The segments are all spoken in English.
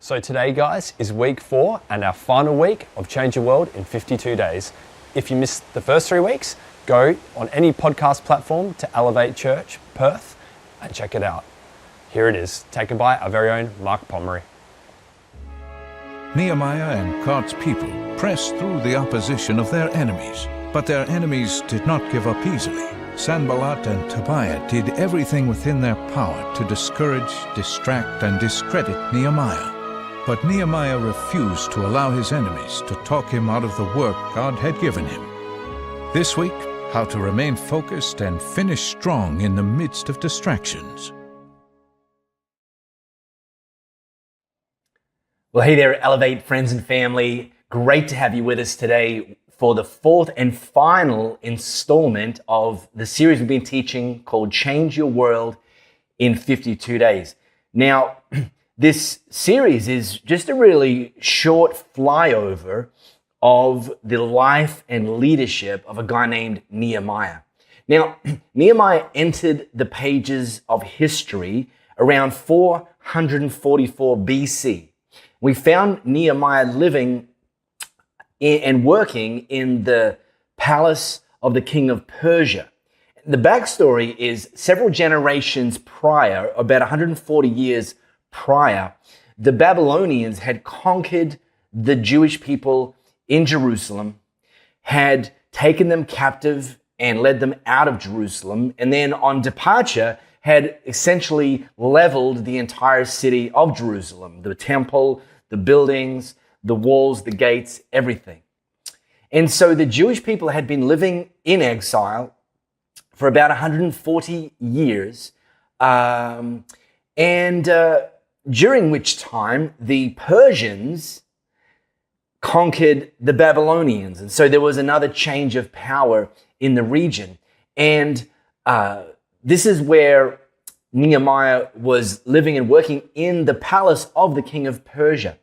So today, guys, is week 4 and our final week of Change Your World in 52 days. If you missed the first 3 weeks, go on any podcast platform to Elevate Church Perth and check it out. Here it is, taken by our very own Mark Pomeroy. Nehemiah and God's people pressed through the opposition of their enemies, but their enemies did not give up easily. Sanballat and Tobiah did everything within their power to discourage, distract, and discredit Nehemiah. But Nehemiah refused to allow his enemies to talk him out of the work God had given him. This week, how to remain focused and finish strong in the midst of distractions. Well, hey there, Elevate friends and family. Great to have you with us today for the 4th and final installment of the series we've been teaching called Change Your World in 52 Days. Now, this series is just a really short flyover of the life and leadership of a guy named Nehemiah. Now, Nehemiah entered the pages of history around 444 BC. We found Nehemiah living and working in the palace of the king of Persia. The backstory is several generations prior, about 140 years prior, the Babylonians had conquered the Jewish people in Jerusalem, had taken them captive and led them out of Jerusalem, and then on departure had essentially leveled the entire city of Jerusalem, the temple, the buildings, the walls, the gates, everything. And so the Jewish people had been living in exile for about 140 years, during which time the Persians conquered the Babylonians. And so there was another change of power in the region. And this is where Nehemiah was living and working in the palace of the king of Persia.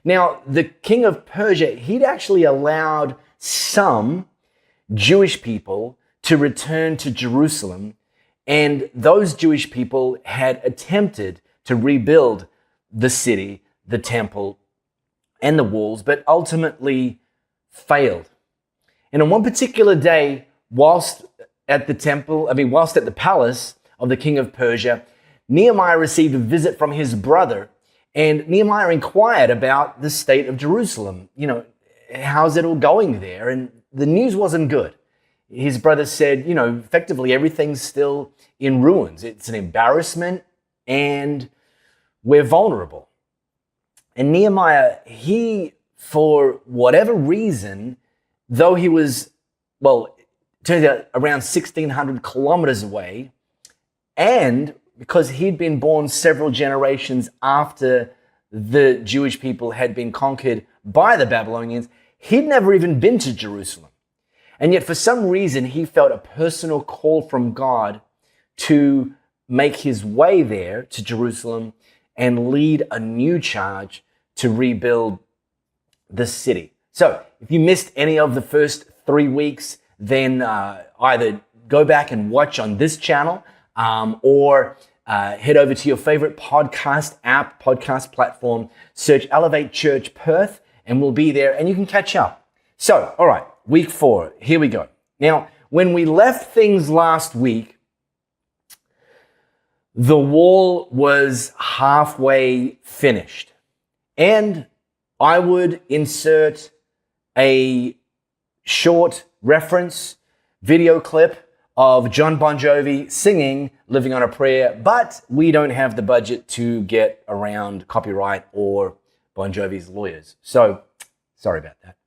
Now, the king of Persia, he'd actually allowed some Jewish people to return to Jerusalem, and those Jewish people had attempted to rebuild the city, the temple, and the walls, but ultimately failed. And on one particular day, whilst at the palace of the king of Persia, Nehemiah received a visit from his brother, and Nehemiah inquired about the state of Jerusalem. How's it all going there? And the news wasn't good. His brother said, effectively everything's still in ruins. It's an embarrassment, and we're vulnerable. And Nehemiah, for whatever reason, though he was, turns out around 1,600 kilometers away, and because he'd been born several generations after the Jewish people had been conquered by the Babylonians, he'd never even been to Jerusalem. And yet for some reason, he felt a personal call from God to make his way there to Jerusalem and lead a new charge to rebuild the city. So if you missed any of the first 3 weeks, then either go back and watch on this channel or head over to your favorite podcast app, podcast platform, search Elevate Church Perth, and we'll be there and you can catch up. So, all right, week 4, here we go. Now, when we left things last week, the wall was halfway finished. And I would insert a short reference video clip of John Bon Jovi singing Living on a Prayer, but we don't have the budget to get around copyright or Bon Jovi's lawyers. So, sorry about that.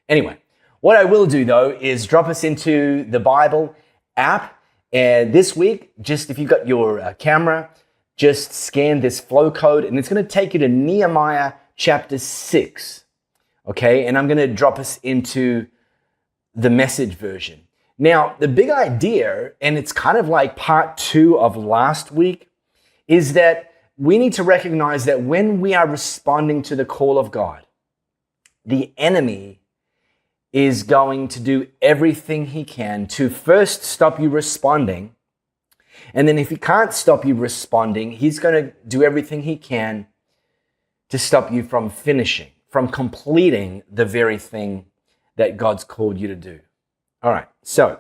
Anyway, what I will do though is drop us into the Bible app. And this week, just if you've got your camera, just scan this flow code and it's going to take you to Nehemiah chapter 6. Okay, and I'm going to drop us into the Message version. Now, the big idea, and it's kind of like part 2 of last week, is that we need to recognize that when we are responding to the call of God, the enemy is going to do everything he can to first stop you responding. And then if he can't stop you responding, he's going to do everything he can to stop you from finishing, from completing the very thing that God's called you to do. All right, so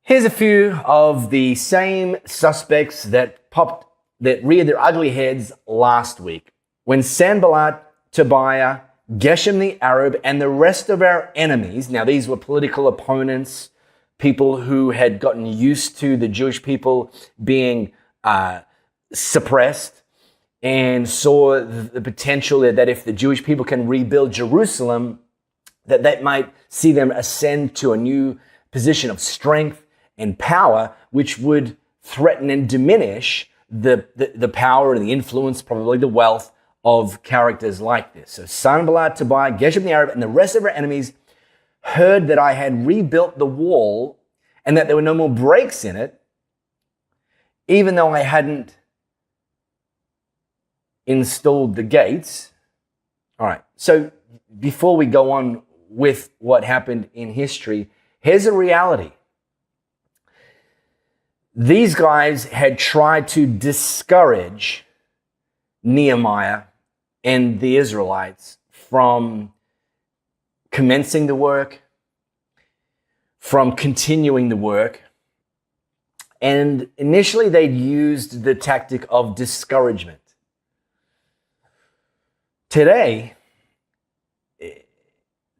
here's a few of the same suspects that reared their ugly heads last week when Sanballat, Tobiah, Geshem the Arab, and the rest of our enemies, now these were political opponents, people who had gotten used to the Jewish people being suppressed and saw the potential that if the Jewish people can rebuild Jerusalem, that might see them ascend to a new position of strength and power, which would threaten and diminish the power and the influence, probably the wealth of characters like this. So Sanballat, Tobiah, Geshem the Arab, and the rest of our enemies heard that I had rebuilt the wall and that there were no more breaks in it, even though I hadn't installed the gates. All right, so before we go on with what happened in history, here's a reality. These guys had tried to discourage Nehemiah and the Israelites from commencing the work, from continuing the work. And initially they'd used the tactic of discouragement. Today,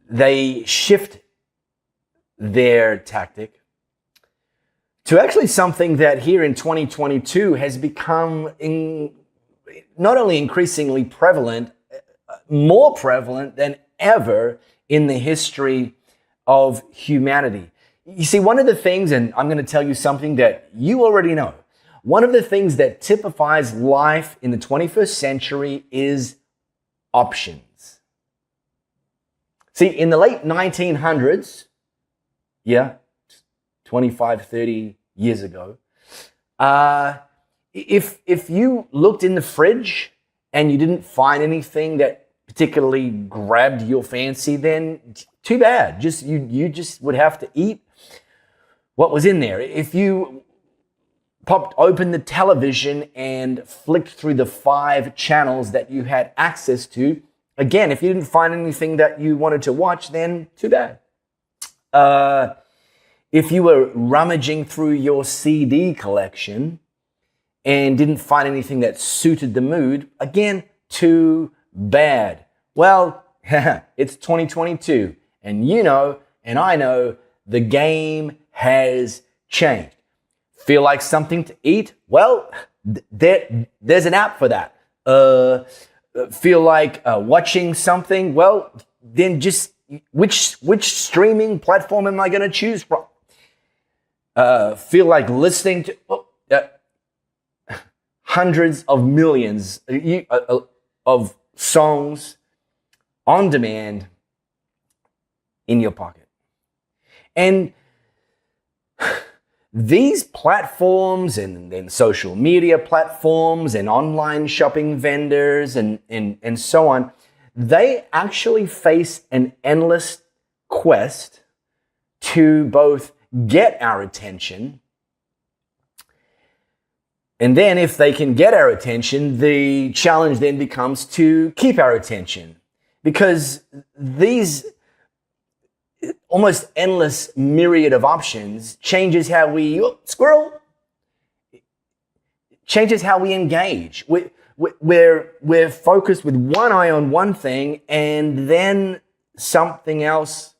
they shift their tactic to actually something that here in 2022 has become not only increasingly prevalent, more prevalent than ever in the history of humanity. You see, one of the things, and I'm going to tell you something that you already know, one of the things that typifies life in the 21st century is options. See, in the late 1900s, 25, 30 years ago, if you looked in the fridge and you didn't find anything that particularly grabbed your fancy, then too bad. You just would have to eat what was in there. If you popped open the television and flicked through the 5 channels that you had access to, again, if you didn't find anything that you wanted to watch, then too bad. If you were rummaging through your CD collection and didn't find anything that suited the mood, again, too bad. Well, it's 2022, and you know, and I know, the game has changed. Feel like something to eat? Well, there's an app for that. Feel like watching something? Well, then just which streaming platform am I going to choose from? Feel like listening to hundreds of millions of songs on demand in your pocket. And these platforms and social media platforms and online shopping vendors and so on, they actually face an endless quest to both get our attention, and then if they can get our attention, the challenge then becomes to keep our attention, because these almost endless myriad of options changes how we changes how we engage. We're focused with one eye on one thing, and then something else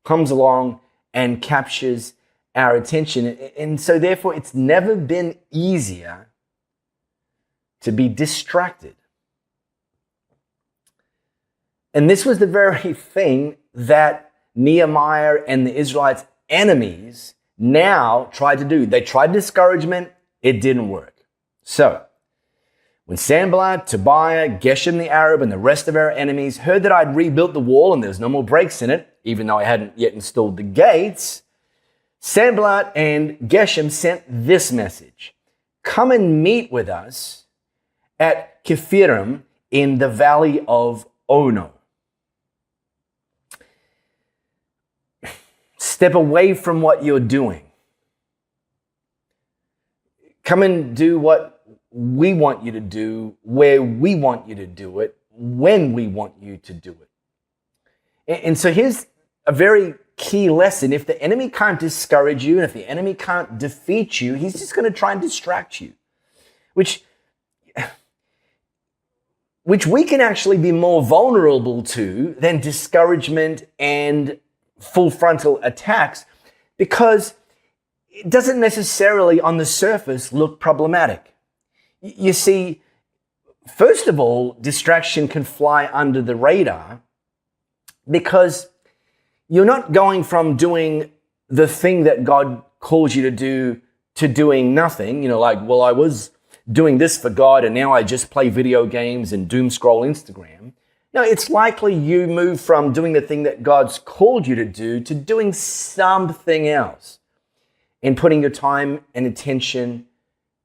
comes along and captures our attention. And so therefore, it's never been easier to be distracted. And this was the very thing that Nehemiah and the Israelites' enemies now tried to do. They tried discouragement, it didn't work. So, when Sanballat, Tobiah, Geshem the Arab, and the rest of our enemies heard that I'd rebuilt the wall and there was no more breaks in it, even though I hadn't yet installed the gates, Sanballat and Geshem sent this message: come and meet with us at Kephirim in the valley of Ono. Step away from what you're doing. Come and do what we want you to do, where we want you to do it, when we want you to do it. And so here's a very key lesson. If the enemy can't discourage you, and if the enemy can't defeat you, he's just going to try and distract you, which we can actually be more vulnerable to than discouragement and full frontal attacks, because it doesn't necessarily on the surface look problematic. You see, first of all, distraction can fly under the radar because you're not going from doing the thing that God calls you to do to doing nothing. Like, well, I was doing this for God and now I just play video games and doom scroll Instagram. No, it's likely you move from doing the thing that God's called you to do to doing something else and putting your time and attention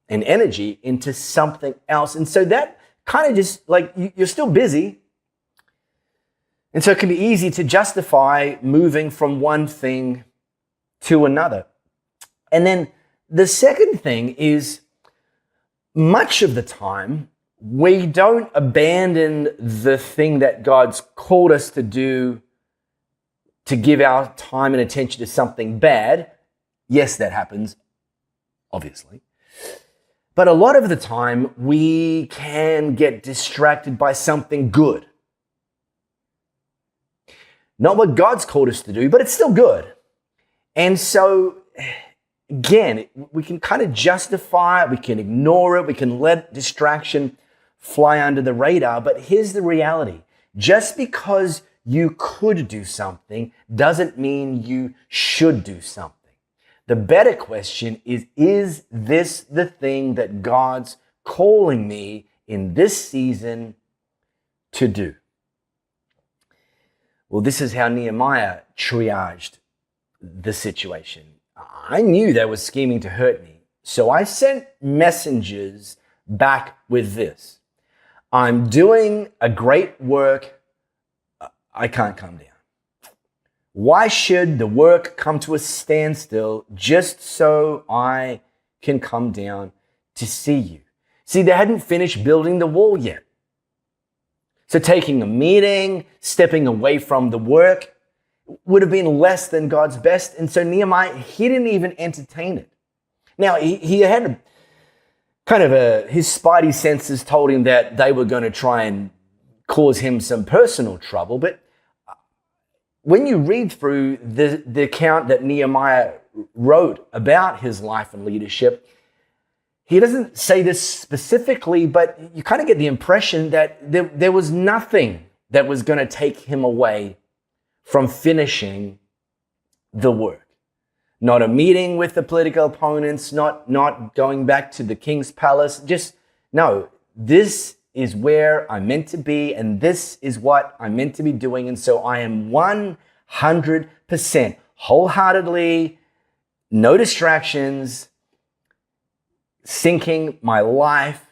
and energy into something else. And so that kind of just like you're still busy. And so it can be easy to justify moving from one thing to another. And then the second thing is, much of the time, we don't abandon the thing that God's called us to do to give our time and attention to something bad. Yes, that happens, obviously. But a lot of the time, we can get distracted by something good. Not what God's called us to do, but it's still good. And so, again, we can kind of justify it, we can ignore it, we can let distraction fly under the radar. But here's the reality. Just because you could do something doesn't mean you should do something. The better question is this the thing that God's calling me in this season to do? Well, this is how Nehemiah triaged the situation. I knew they were scheming to hurt me, so I sent messengers back with this. I'm doing a great work. I can't come down. Why should the work come to a standstill just so I can come down to see you? See, they hadn't finished building the wall yet. So taking a meeting, stepping away from the work would have been less than God's best. And so Nehemiah, he didn't even entertain it. Now, he had his spidey senses told him that they were going to try and cause him some personal trouble. But when you read through the account that Nehemiah wrote about his life and leadership, he doesn't say this specifically, but you kind of get the impression that there was nothing that was going to take him away from finishing the work. Not a meeting with the political opponents, not going back to the king's palace. Just, no, this is where I'm meant to be, and this is what I'm meant to be doing. And so I am 100% wholeheartedly, no distractions, sinking my life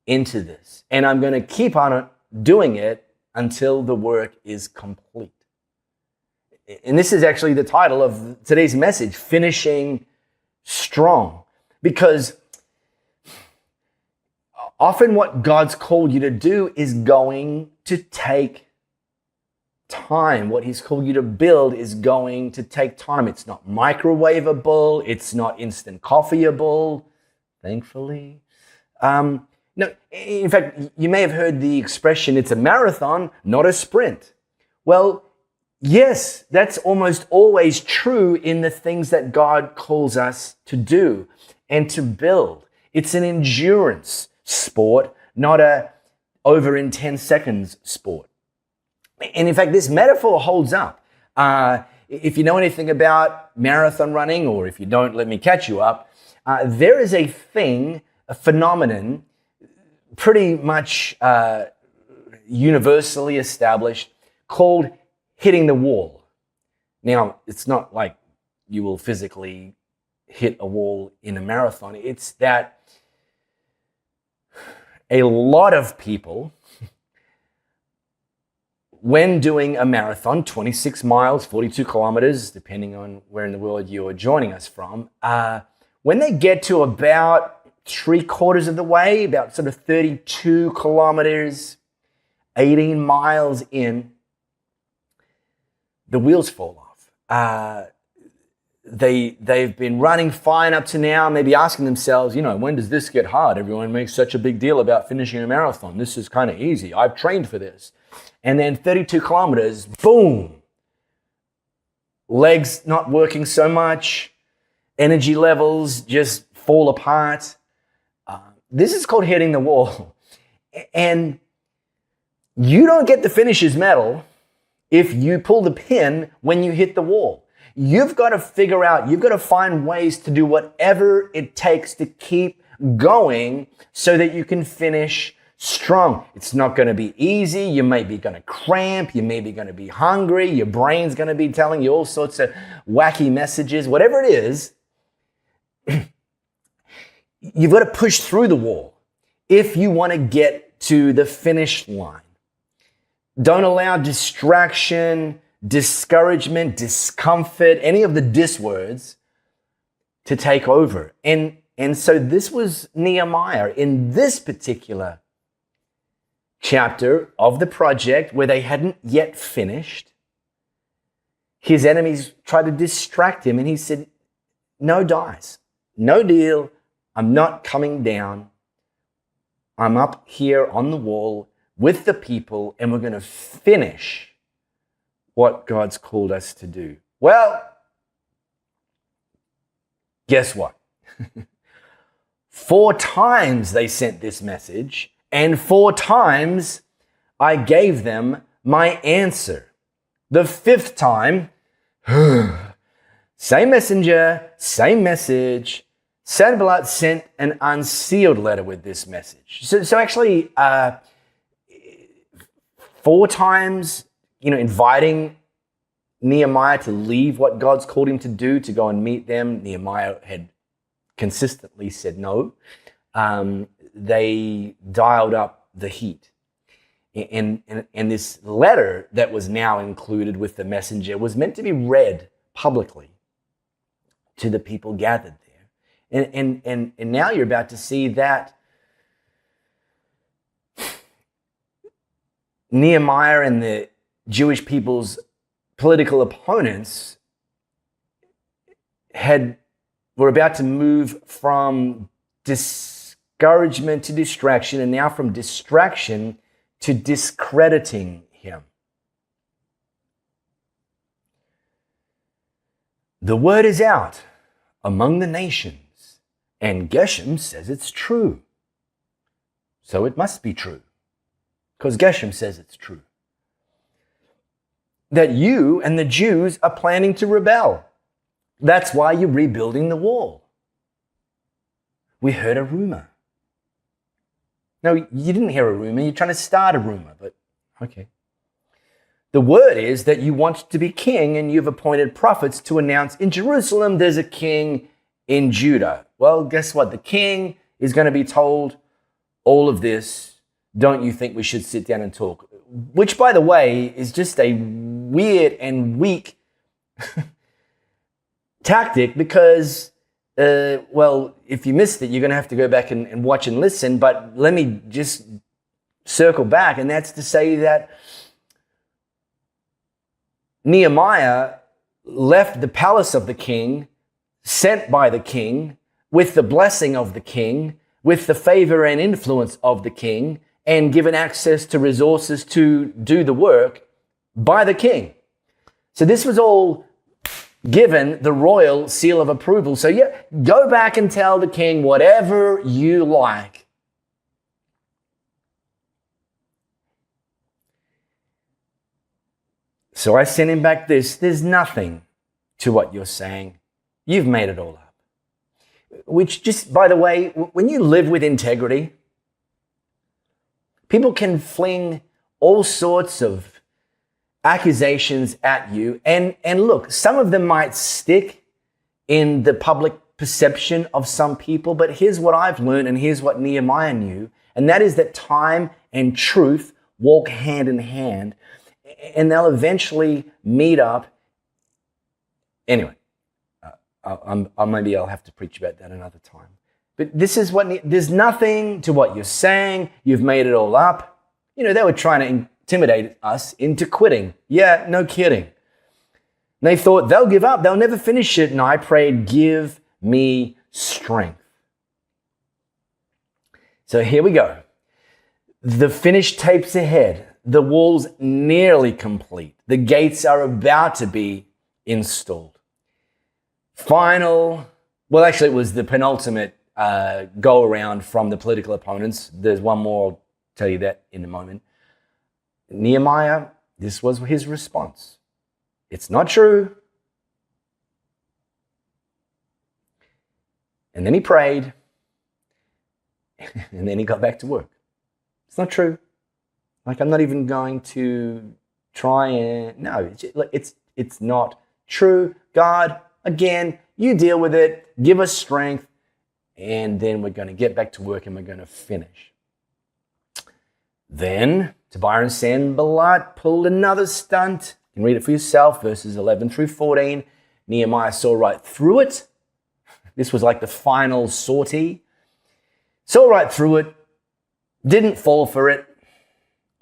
into this. And I'm going to keep on doing it until the work is complete. And this is actually the title of today's message, Finishing Strong. Because often what God's called you to do is going to take time. What He's called you to build is going to take time. It's not microwavable. It's not instant coffeeable, thankfully. No, in fact, you may have heard the expression, it's a marathon, not a sprint. Well, yes, that's almost always true in the things that God calls us to do and to build. It's an endurance sport, not a over in 10 seconds sport. And in fact, this metaphor holds up. If you know anything about marathon running, or if you don't, let me catch you up. There is a phenomenon, pretty much universally established, called hitting the wall. Now, it's not like you will physically hit a wall in a marathon. It's that a lot of people, when doing a marathon, 26 miles, 42 kilometers, depending on where in the world you're joining us from, when they get to about 3/4 of the way, about sort of 32 kilometers, 18 miles in, the wheels fall off. They've been running fine up to now, maybe asking themselves, when does this get hard? Everyone makes such a big deal about finishing a marathon. This is kind of easy. I've trained for this. And then 32 kilometers, boom. Legs not working so much. Energy levels just fall apart. This is called hitting the wall. And you don't get the finisher's medal if you pull the pin when you hit the wall. You've got to figure out, you've got to find ways to do whatever it takes to keep going so that you can finish strong. It's not going to be easy. You may be going to cramp. You may be going to be hungry. Your brain's going to be telling you all sorts of wacky messages. Whatever it is, you've got to push through the wall if you want to get to the finish line. Don't allow distraction, discouragement, discomfort, any of the dis words to take over. And so this was Nehemiah in this particular chapter of the project where they hadn't yet finished. His enemies tried to distract him and he said, no dice, no deal. I'm not coming down. I'm up here on the wall with the people and we're going to finish what God's called us to do. Well, guess what? 4 times they sent this message, and 4 times I gave them my answer. The 5th time, same messenger, same message. Sanballat sent an unsealed letter with this message. So actually, 4 times, inviting Nehemiah to leave what God's called him to do, to go and meet them. Nehemiah had consistently said no. They dialed up the heat. And this letter that was now included with the messenger was meant to be read publicly to the people gathered there. And now you're about to see that Nehemiah and the Jewish people's political opponents were about to move from discouragement to distraction, and now from distraction to discrediting him. The word is out among the nations, and Geshem says it's true. So it must be true, because Geshem says it's true. That you and the Jews are planning to rebel. That's why you're rebuilding the wall. We heard a rumor. No, you didn't hear a rumor. You're trying to start a rumor, but okay. The word is that you want to be king and you've appointed prophets to announce in Jerusalem there's a king in Judah. Well, guess what? The king is going to be told all of this. Don't you think we should sit down and talk? Which, by the way, is just a weird and weak tactic because, if you missed it, you're going to have to go back and watch and listen. But let me just circle back, and that's to say that Nehemiah left the palace of the king, sent by the king, with the blessing of the king, with the favor and influence of the king, and given access to resources to do the work by the king. So this was all given the royal seal of approval. So yeah, go back and tell the king whatever you like. So I sent him back this. There's nothing to what you're saying. You've made it all up. Which just, by the way, when you live with integrity, people can fling all sorts of accusations at you. And look, some of them might stick in the public perception of some people, but here's what I've learned and here's what Nehemiah knew, and that is that time and truth walk hand in hand, and they'll eventually meet up. Anyway, maybe I'll have to preach about that another time. But this is there's nothing to what you're saying. You've made it all up. You know, they were trying to intimidate us into quitting. Yeah, no kidding. And they thought they'll give up. They'll never finish it. And I prayed, give me strength. So here we go. The finished tape's ahead. The wall's nearly complete. The gates are about to be installed. Well, actually, it was the penultimate go around from the political opponents. There's one more, I'll tell you that in a moment. Nehemiah, this was his response. It's not true. And then he prayed, and then he got back to work. It's not true. Like, I'm not even going to try and, no, it's not true. God, again, you deal with it, give us strength, and then we're going to get back to work and we're going to finish. Then Tobiah and Sanballat pulled another stunt. You can read it for yourself, verses 11 through 14. Nehemiah saw right through it. This was like the final sortie. Saw right through it, didn't fall for it.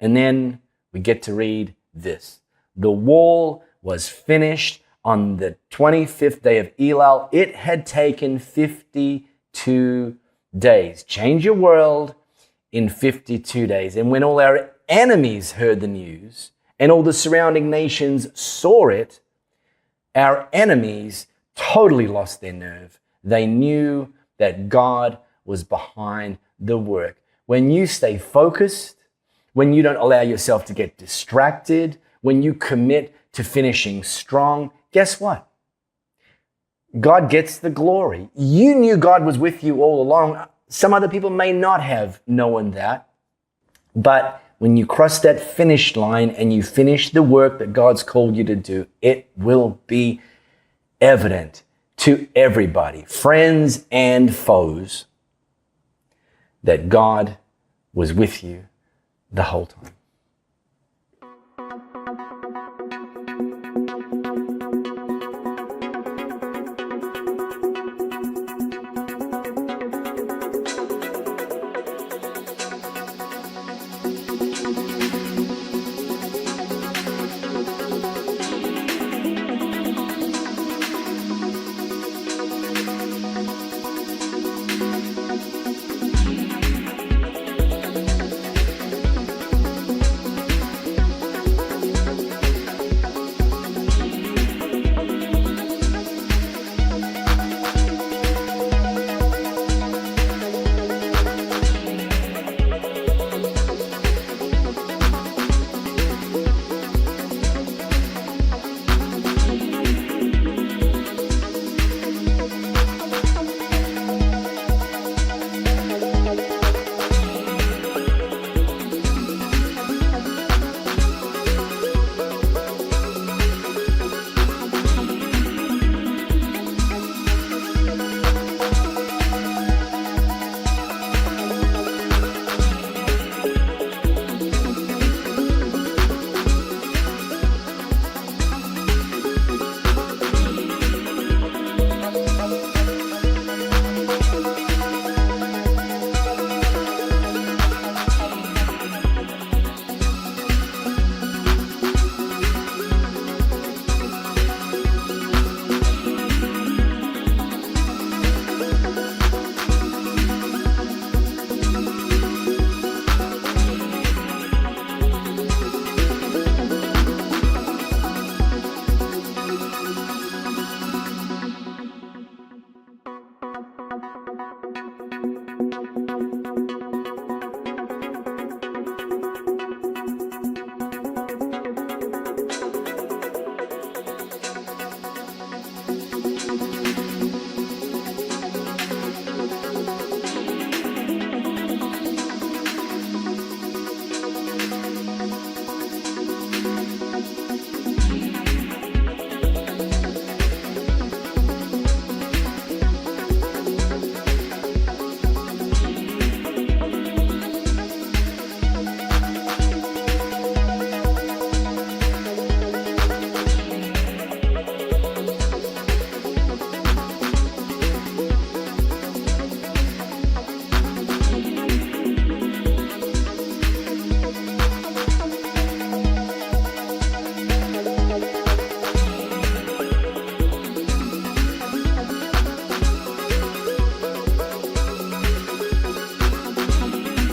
And then we get to read this. The wall was finished on the 25th day of Elul. It had taken 52 days. Change your world in 52 days. And when all our enemies heard the news and all the surrounding nations saw it, our enemies totally lost their nerve. They knew that God was behind the work. When you stay focused, when you don't allow yourself to get distracted, when you commit to finishing strong, guess what? God gets the glory. You knew God was with you all along. Some other people may not have known that. But when you cross that finish line and you finish the work that God's called you to do, it will be evident to everybody, friends and foes, that God was with you the whole time.